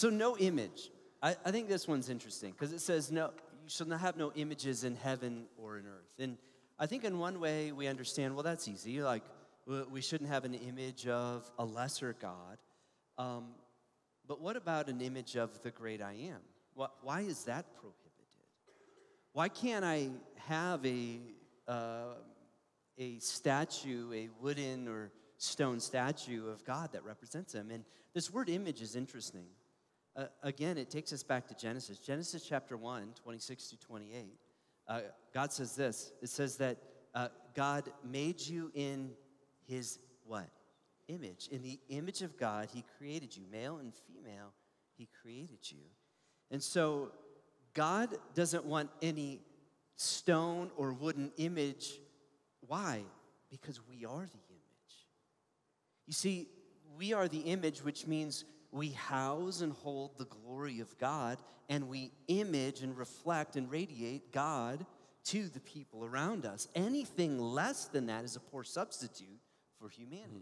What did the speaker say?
So no image. I think this one's interesting because it says no, you shall not have no images in heaven or in earth. And I think in one way we understand, well, that's easy. Like we shouldn't have an image of a lesser God. But what about an image of the great I am? Why is that prohibited? Why can't I have a statue, a wooden or stone statue of God that represents him? And this word image is interesting. Again, it takes us back to Genesis. Genesis chapter 1, 26 to 28. God says this. It says that God made you in his what? Image. In the image of God, he created you. Male and female, he created you. And so God doesn't want any stone or wooden image. Why? Because we are the image. You see, we are the image, which means we house and hold the glory of God, and we image and reflect and radiate God to the people around us. Anything less than that is a poor substitute for humanity.